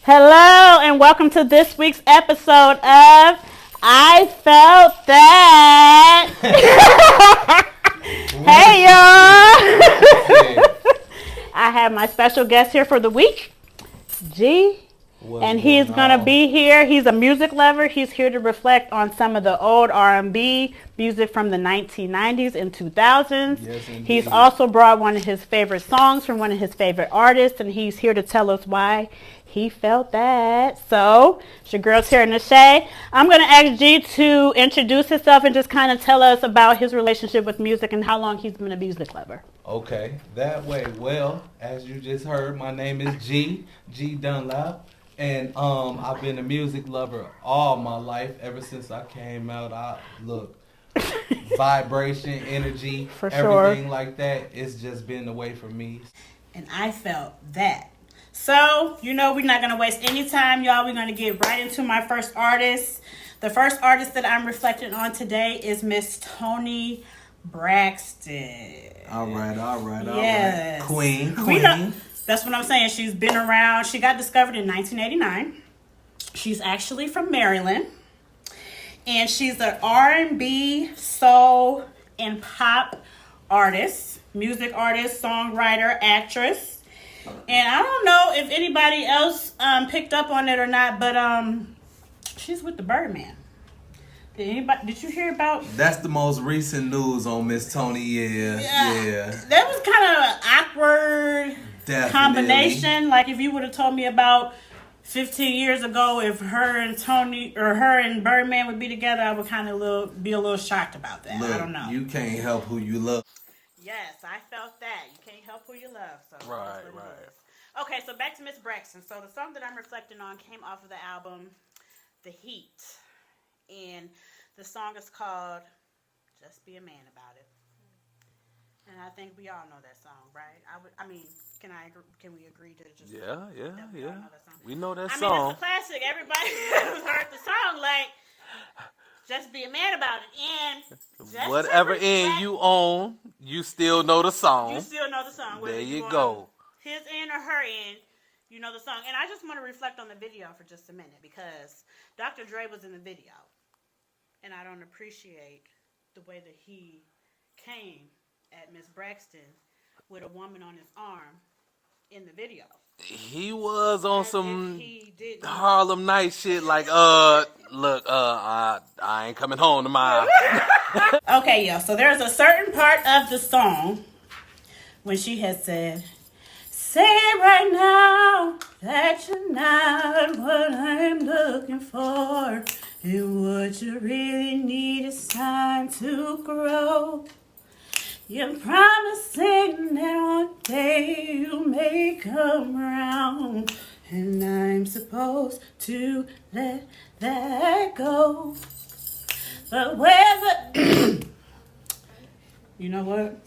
Hello and welcome to this week's episode of I Felt That. Hey y'all. I have my special guest here for the week, G. And he's going to be here. He's a music lover. He's here to reflect on some of the old R&B music from the 1990s and 2000s. Yes, he's also brought one of his favorite songs from one of his favorite artists, and he's here to tell us why he felt that. So, it's your girls here in the shade. I'm going to ask G to introduce himself and just kind of tell us about his relationship with music and how long he's been a music lover. Okay, that way. Well, as you just heard, my name is G Dunlap. And I've been a music lover all my life, ever since I came out. Vibration, energy, for everything sure. Like that. It's just been the way for me. And I felt that. So, we're not going to waste any time, y'all. We're going to get right into my first artist. The first artist that I'm reflecting on today is Miss Toni Braxton. All right. Queen. That's what I'm saying. She's been around. She got discovered in 1989. She's actually from Maryland. And she's an R&B, soul, and pop artist, music artist, songwriter, actress. And I don't know if anybody else picked up on it or not, but she's with the Birdman. Did you hear about? That's the most recent news on Miss Toni. Yeah. That was kind of an awkward combination. Like if you would have told me about 15 years ago if her and Toni or her and Birdman would be together, I would kind of be a little shocked about that. Look, I don't know. You can't help who you love. Yes, I felt that. You can't help who you love. So right. Okay, so back to Miss Braxton. So the song that I'm reflecting on came off of the album The Heat. And the song is called Just Be a Man About It. And I think we all know that song, right? Can we agree to just Yeah. We know that song. song. It's a classic. Everybody has heard the song, like Just Be a Man About It. And whatever end you own, you still know the song. You still know the song. There you go. His end or her end, you know the song. And I just want to reflect on the video for just a minute because Dr. Dre was in the video. And I don't appreciate the way that he came at Miss Braxton with a woman on his arm in the video. He was on some Harlem Night shit like, look, I ain't coming home tomorrow. Okay, y'all. So there's a certain part of the song when she has said, say it right now that you're not what I'm looking for. And what you really need is time to grow. You're promising that one day you may come around. And I'm supposed to let that go. But whether... You know what?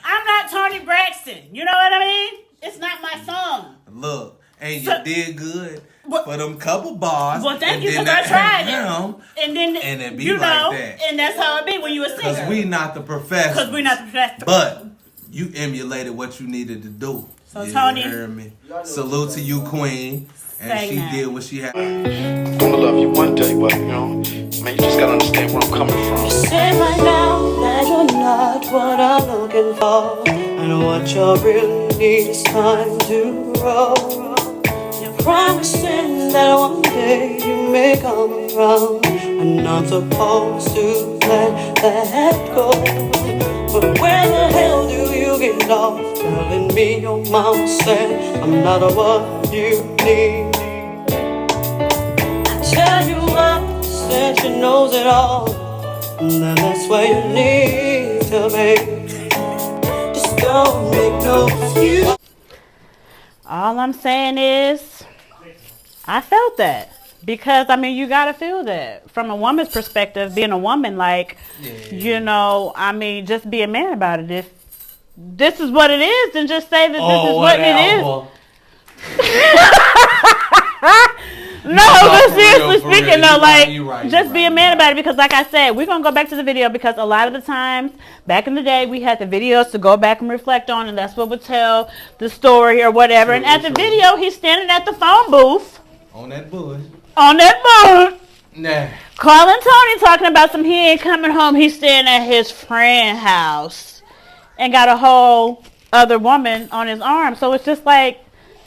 I'm not Toni Braxton. You know what I mean? It's not my song. Look. And you did good for them couple bars. Well, thank you, because I tried it. And then it be like that. And that's how it be when you a singer. Because we not the professionals. But you emulated what you needed to do. So, Toni. You heard me. Salute to you, Queen. And she did what she had. I'm gonna love you one day, but, man, you just gotta understand where I'm coming from. You say right now that you're not what I'm looking for. And what you really need is time to grow. Promising that one day you may come around, and I'm supposed to let that go. But where the hell do you get off telling me your mama said I'm not what you need? I tell you what, said she knows it all, and then that's where you need to be. Just don't make no excuse. All I'm saying is, I felt that. Because, you got to feel that. From a woman's perspective, being a woman, just be a man about it. If this is what it is, then just say that this is what it is. No, but seriously speaking, just be a man about it, because like I said, we're going to go back to the video, because a lot of the times back in the day we had the videos to go back and reflect on, and that's what would tell the story or whatever. And at the video, he's standing at the phone booth. On that bush. Nah. Calling Toni, talking about he ain't coming home. He's staying at his friend's house and got a whole other woman on his arm. So it's just like,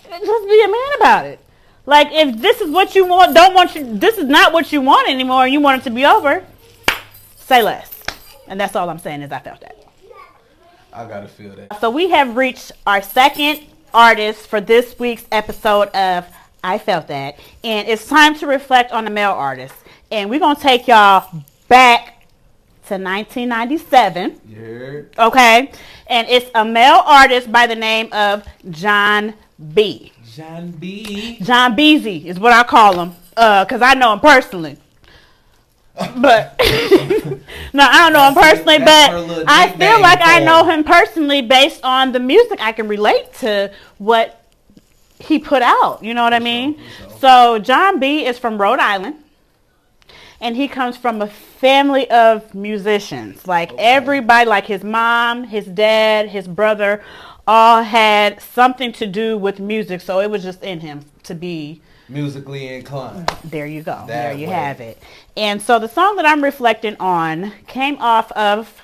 just be a man about it. Like, if this is what you want, this is not what you want anymore, and you want it to be over, say less. And that's all I'm saying is I felt that. I gotta feel that. So we have reached our second artist for this week's episode of I Felt That. And it's time to reflect on the male artist. And we're going to take y'all back to 1997. Yeah. Okay? And it's a male artist by the name of Jon B. Jon B. Jon Beezy is what I call him. Because I know him personally. But no, I don't know him personally, but I feel like I know him personally based on the music. I can relate to what he put out. You know what I mean? So Jon B is from Rhode Island, and he comes from a family of musicians. Like everybody, like his mom, his dad, his brother, all had something to do with music. So it was just in him to be musically inclined. There you go. There you have it. And so the song that I'm reflecting on came off of,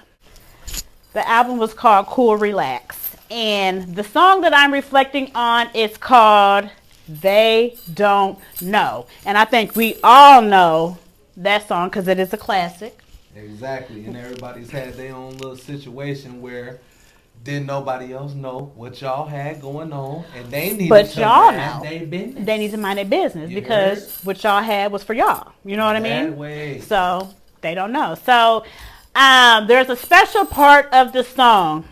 the album was called Cool Relax. And the song that I'm reflecting on is called They Don't Know. And I think we all know that song because it is a classic. Exactly. And everybody's had their own little situation where didn't nobody else know what y'all had going on, and they need to mind their business. They need to mind their business because what y'all had was for y'all. You know what I mean? Way. So they don't know. So there's a special part of the song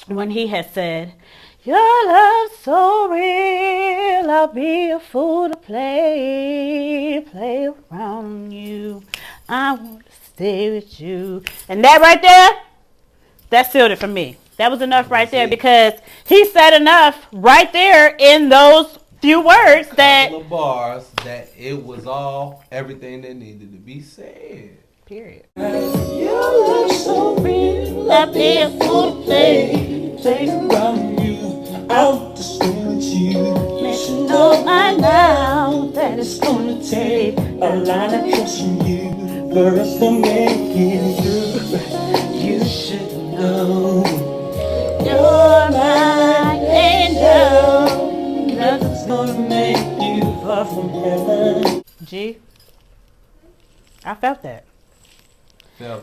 when he has said, "Your love's so real, I'll be a fool to play around you. I want to stay with you." And that right there, that sealed it for me. That was enough right there, because he said enough right there in those few words, couple of bars, that it was everything that needed to be said. Period. Your love so real, I'll be a fool to play around you. I want to stay with you. Let you know by now that it's gonna take a lot of trust from you for us to make it through. You should know you're my angel. Nothing's gonna make you far from heaven. G, I felt that.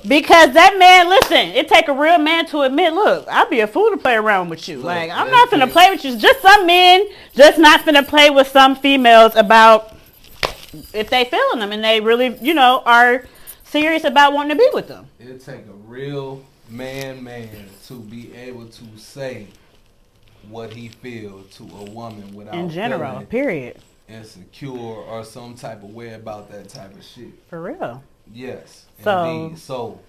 Because that man, listen, it take a real man to admit, look, I'd be a fool to play around with you. Like, I'm not finna play with you. Just some men just not finna play with some females about if they feeling them and they really, are serious about wanting to be with them. It'll take a real man to be able to say what he feels to a woman without in general, feeling period, insecure or some type of way about that type of shit. For real. Yes, so, indeed. So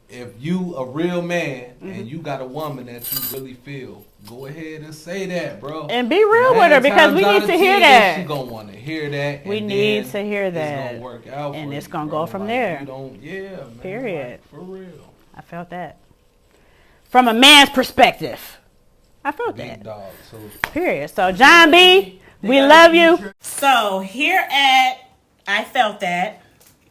if you a real man and you got a woman that you really feel, go ahead and say that, bro. And be real with her, because we need to hear that. She gonna want to hear that. We need to hear that. It's gonna work out, and it's you, gonna bro. go from there. Man, period. Like, for real. I felt that. From a man's perspective, I felt Big that. Dog, so. Period. So Jon B, we love you. So here at I Felt That,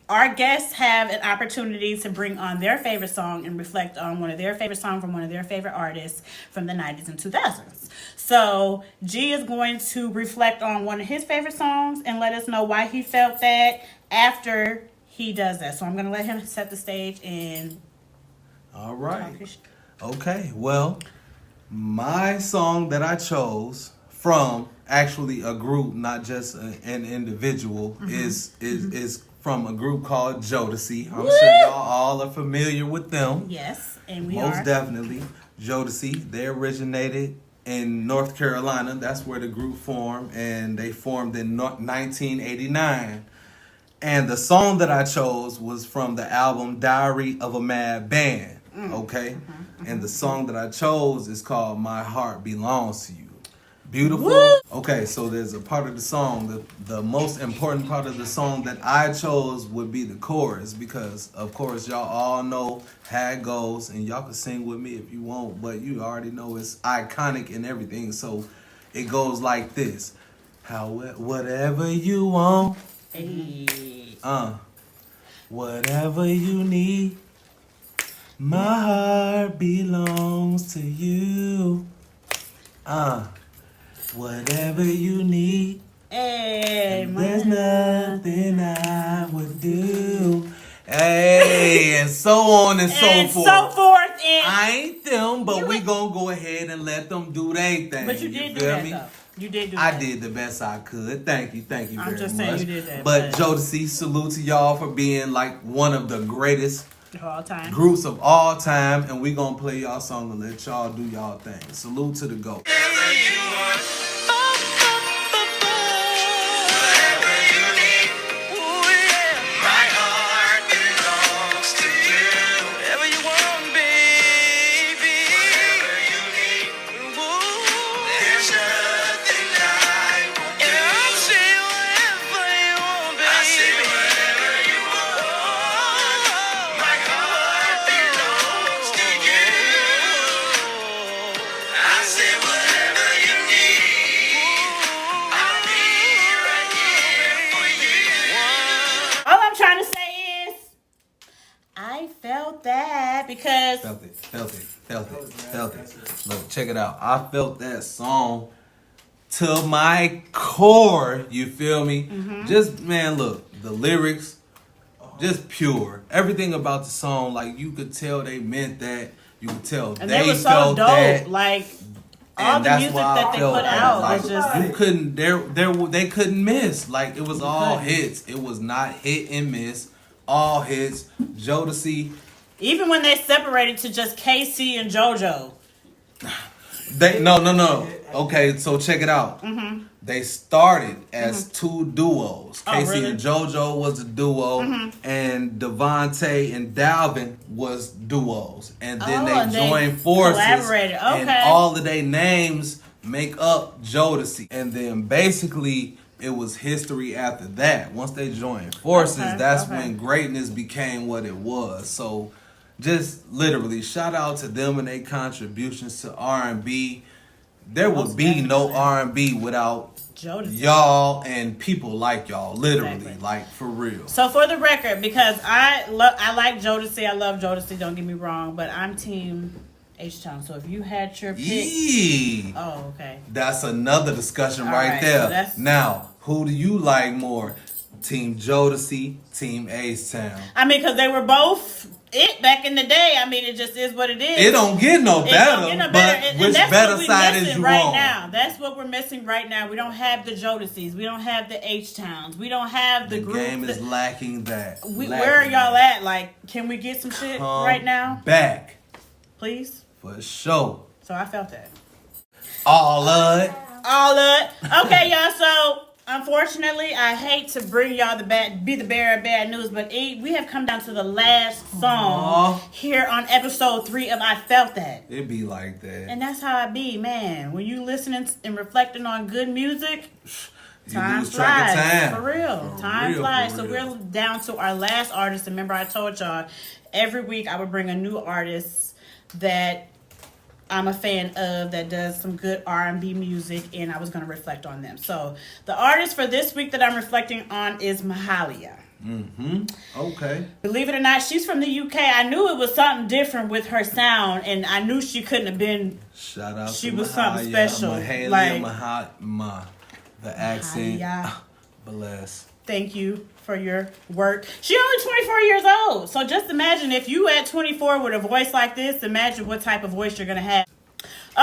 our guests have an opportunity to bring on their favorite song and reflect on one of their favorite songs from one of their favorite artists from the 90s and 2000s. So G is going to reflect on one of his favorite songs and let us know why he felt that after he does that. So I'm going to let him set the stage and... All right. Okay, well, my song that I chose from actually a group, not just an individual, is from a group called Jodeci. I'm sure y'all all are familiar with them. Yes, and we Most definitely. Jodeci, they originated in North Carolina. That's where the group formed, and they formed in 1989. And the song that I chose was from the album Diary of a Mad Band. Okay? And the song that I chose is called My Heart Belongs to You. Beautiful. Woo! Okay, so there's a part of the song, the most important part of the song that I chose would be the chorus because, of course, y'all all know how it goes, and y'all can sing with me if you want, but you already know it's iconic and everything. So it goes like this: whatever you want, Hey. whatever you need, my heart belongs to you. Whatever you need, Hey, there's nothing I would do. Hey, and so on and so and forth. so forth. And I ain't them, but we gonna go ahead and let them do their thing. but you did do feel that me? though. You did do I that. did the best I could. Thank you very much. I'm just saying you did that, But but- Jodeci, salute to y'all for being like one of the greatest All time. groups of all time, and we gonna play y'all song and let y'all do y'all thing. Salute to the GOAT. All I'm trying to say is, I felt that because Felt it. Look, check it out. I felt that song to my core. You feel me? Mm-hmm. Just, man, look, the lyrics, just pure. Everything about the song, like, you could tell they meant that. You could tell and they they were so felt dope. that. Like all And the that's music why that I they felt put that. out Like, was just you couldn't. They couldn't miss. Like, it was all couldn't. hits. It was not hit and miss. All hits. Jodeci. even when they separated to just KC and JoJo. They no. Okay, so check it out. Mm-hmm. They started as two duos. Oh, Casey really? and JoJo was a duo, and Devontae and Dalvin was duos. And then Oh, they and they joined forces. collaborated. And Okay. all of their names make up Jodeci. And then basically it was history after that. Once they joined forces, Okay, that's okay. when greatness became what it was. So just literally shout out to them and their contributions to R&B. There would Most be no definitely. R&B without Jodeci. y'all and people like y'all. Literally, Exactly. like for real. So for the record, because I like Jodeci, I love Jodeci. Don't get me wrong, but I'm team H-Town. So if you had your pick, Yee. oh okay. That's another discussion All right right, there. so that's- Now, who do you like more? Team Jodeci, Team H-Town. I mean, because they were both it back in the day. I mean, it just is what it is. It don't get no It better, don't get no but better. And which that's better what we side missing is you right on? now. That's what we're missing right now. We don't have the Jodecis. We don't have the H-Towns. We don't have the The group. game is lacking that. Where are y'all at? Like, can we get some shit right now, Back. please? For sure. So I felt that. All of it. All of it. Okay, y'all. So unfortunately, I hate to bring y'all be the bearer of bad news, but we have come down to the last song Aw. here on episode 3 of I Felt That. It be like that. And that's how I be, man. When you listening and reflecting on good music, You time lose track of flies. time. For real. For Time real, flies. for So real. we're down to our last artist. And remember, I told y'all every week I would bring a new artist that I'm a fan of that does some good R&B music, and I was going to reflect on them. So the artist for this week that I'm reflecting on is Mahalia. Okay. Believe it or not, she's from the UK. I knew it was something different with her sound, and I knew she couldn't have been. Shout out She to was something Mahalia, special. Mahalia, Like- the accent. Mahalia. Bless. Thank you for your work. She only 24 years old. So just imagine if you at 24 with a voice like this, imagine what type of voice you're going to have.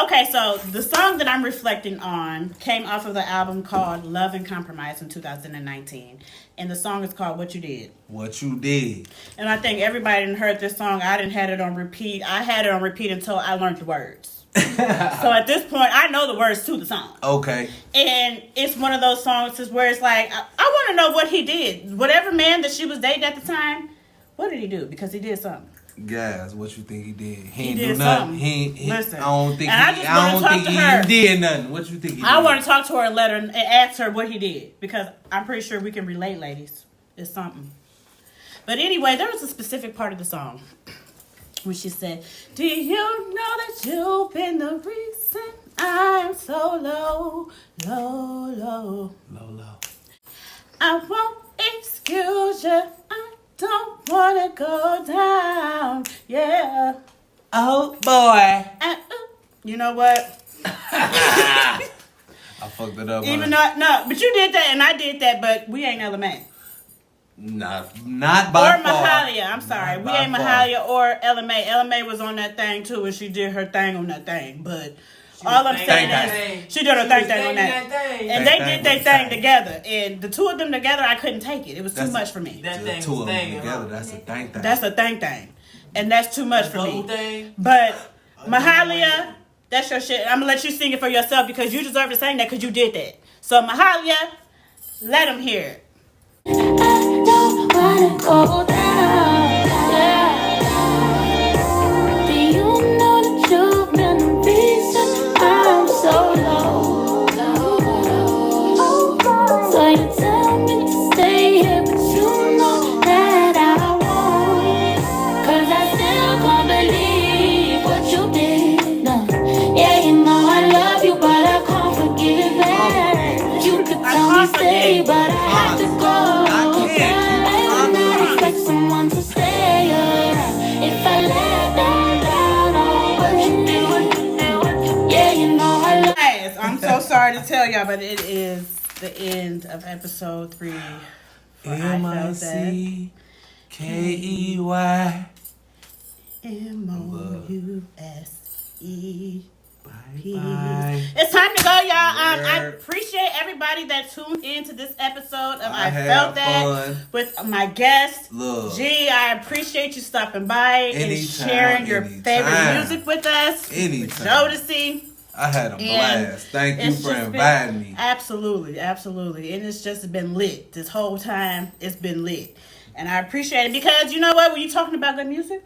Okay, so the song that I'm reflecting on came off of the album called Love and Compromise in 2019. And the song is called What You Did. What you did. And I think everybody done heard this song. I didn't have it on repeat. I had it on repeat until I learned the words. So at this point, I know the words to the song. Okay. And it's one of those songs where it's like, I want to know what he did. Whatever man that she was dating at the time, what did he do? Because he did something. Guys, what you think he did? He ain't did do nothing. something. He Listen. I don't think And I he, just I wanna don't talk think to he her. even did nothing. What you think he did? I want to talk to her and and ask her what he did, because I'm pretty sure we can relate, ladies. It's something. But anyway, there was a specific part of the song when she said, "Do you know that you've been the reason I'm so low, low, low, Low, low. I won't excuse you. I don't wanna go down. Yeah. Oh boy. And, you know what? I fucked it up. Even though no, but you did that and I did that, but we ain't LMA. Not by Or far. Mahalia. I'm sorry. Not We by ain't far. Mahalia or LMA. LMA was on that thing too, and she did her thing on that thing. But all I'm saying is she did her thing on that. And they did their thing together. And the two of them together, I couldn't take it. It was too much for me. The two of them together, that's a thing. That's a thing. And that's too much for me. But Mahalia, that's your shit. I'm going to let you sing it for yourself because you deserve to sing that because you did that. So Mahalia, let them hear it. I don't wanna go down. Do you know that you've been the reason I'm so low? So you tell me to stay here, but you know that I won't. 'Cause I still can't believe what you did. No. Yeah, you know I love you, but I can't forgive it. You could tell me stay, but I have to go. Someone to stay around. If I let them down, oh, what you do? Yeah, you know I love. Guys, I'm so sorry to tell y'all, but it is the end of episode 3. MICKEY MOUSE. Bye. It's time to go, y'all. I appreciate everybody that tuned in to this episode of I Felt That fun. with my guest, Look. G. I appreciate you stopping by and Anytime, sharing your anytime. favorite music with us. Anytime. Jodeci. I had a And blast. Thank you it's for just inviting me. Absolutely. And it's just been lit. This whole time, it's been lit. And I appreciate it because, you know what? When you're talking about good music,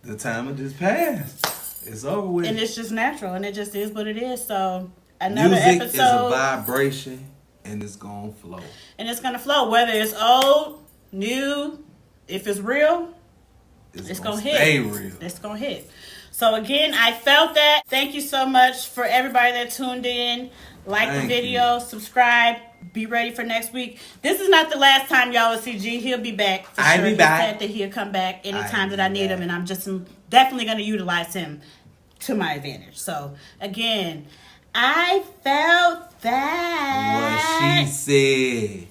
The time will just passed. It's over with. and it's just natural, and it just is what it is. So, another Music episode. is a vibration, and it's gonna flow. And it's going to flow. Whether it's old, new, if it's real, it's gonna hit. Stay real. It's going to hit. So, again, I felt that. Thank you so much for everybody that tuned in. Like the Thank video, subscribe, be ready for next week. This is not the last time y'all will see G. He'll be back. For I'll sure. be He back. said that he'll come back anytime I'll that I be need him, back. and I'm just definitely going to utilize him to my advantage. So, again, I felt that. What she said.